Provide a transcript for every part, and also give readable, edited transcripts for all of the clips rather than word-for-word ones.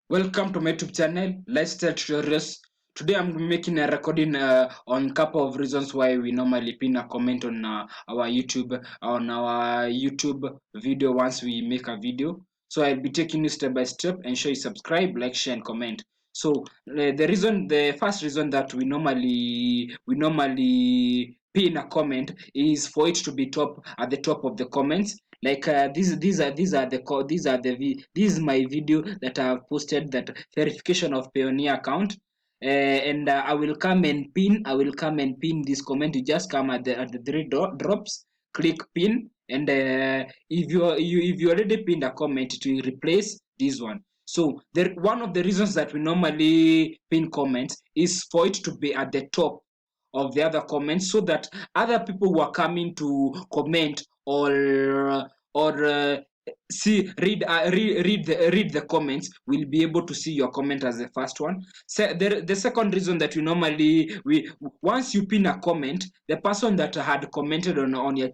Welcome to my YouTube channel, Lifestyle Tutorials. Today I'm making a recording on a couple of reasons why we normally pin a comment on our YouTube video once we make a video. So I'll be taking you step by step. Ensure you subscribe, like, share, and comment. So the first reason that we normally pin a comment is for it to be at the top of the comments. Like this is my video that I've posted, that verification of Payoneer account. And I will come and pin this comment. You just come at the three drops, click pin, and if you already pinned a comment, it will replace this one. So one of the reasons that we normally pin comments is for it to be at the top of the other comments, so that other people who are coming to comment or see read the comments will be able to see your comment as the first one. So the second reason that we once you pin a comment, the person that had commented on your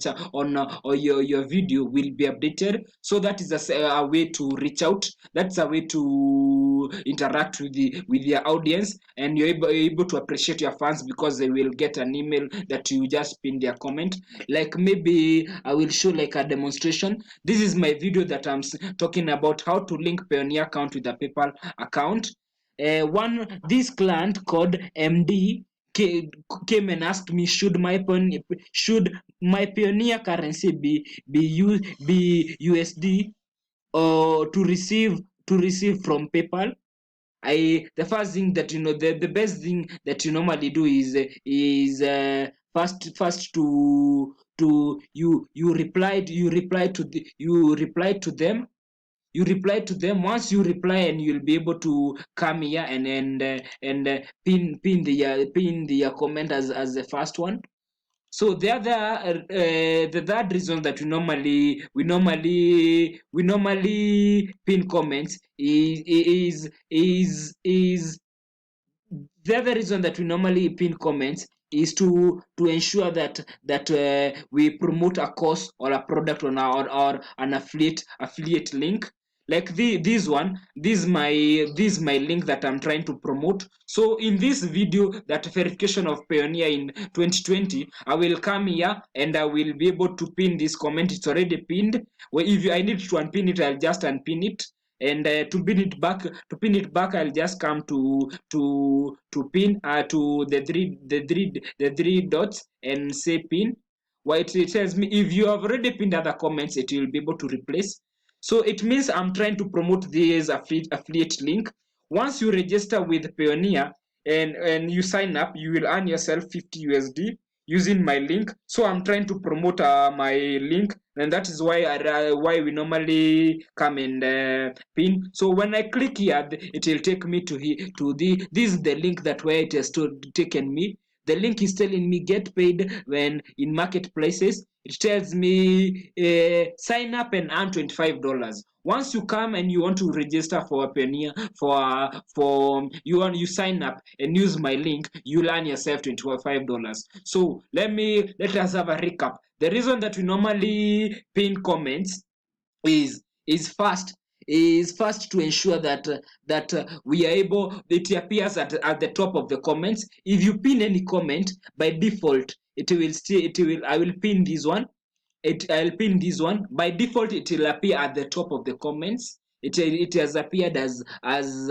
video will be updated. So that is a way to reach out. That's a way to interact with your audience, and you're able to appreciate your fans because they will get an email that you just pinned their comment. Like, maybe I will show like a demonstration. This is my video that I'm talking about how to link Payoneer account with a PayPal account. This client called MD came and asked me, should my Payoneer currency be USD or to receive from PayPal? The first thing that the best thing that you normally do is first you reply to them. Once you reply, and you'll be able to come here and pin the comment as the first one. So the third reason that we normally pin comments is the other reason that we normally pin comments is to ensure that we promote a course or a product on our or an affiliate link. Like this is my link that I'm trying to promote. So in this video, that verification of Payoneer in 2020, I will come here and I will be able to pin this comment. It's already pinned. Well, if I need to unpin it, I'll just unpin it. And to pin it back, I'll just come to pin to the three dots and say pin. It tells me if you have already pinned other comments, it will be able to replace. So it means I'm trying to promote this affiliate link. Once you register with Payoneer and you sign up, you will earn yourself 50 USD using my link. So I'm trying to promote my link, and that is why we normally come and pin. So when I click here, it will take me this is the link that where it has taken me. The link is telling me get paid when in marketplaces. It tells me sign up and earn $25. Once you come and you want to register for a Payoneer, for you sign up and use my link, you earn yourself $25. So let us have a recap. The reason that we normally pin comments is is first first to ensure that we are able, it appears at the top of the comments. If you pin any comment, by default I will pin this one. I'll pin this one. By default, it will appear at the top of the comments. It has appeared it has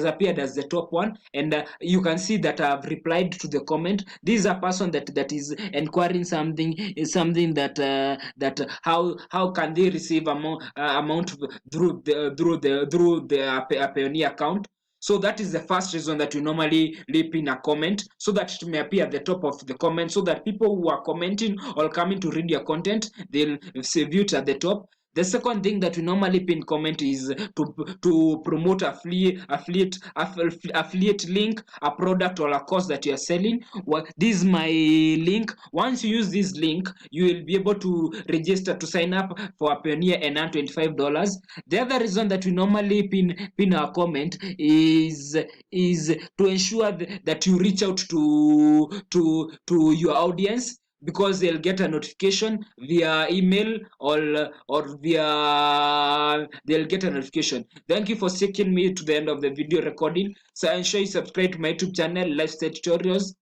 appeared as the top one, and you can see that I've replied to the comment. This is a person that is inquiring something, is something that how can they receive amount through the Payoneer account. So that is the first reason that you normally leave in a comment, so that it may appear at the top of the comment, so that people who are commenting or coming to read your content, they'll view it at the top. The second thing that we normally pin comment is to promote affiliate link, a product or a course that you are selling. Well, this is my link. Once you use this link, you will be able to register to sign up for a Payoneer and earn $25. The other reason that we normally pin our comment is to ensure that you reach out to your audience. because they'll get a notification via email, or via they'll get a notification. Thank you for sticking me to the end of the video recording. So ensure you subscribe to my YouTube channel, Lifestyle Tutorials.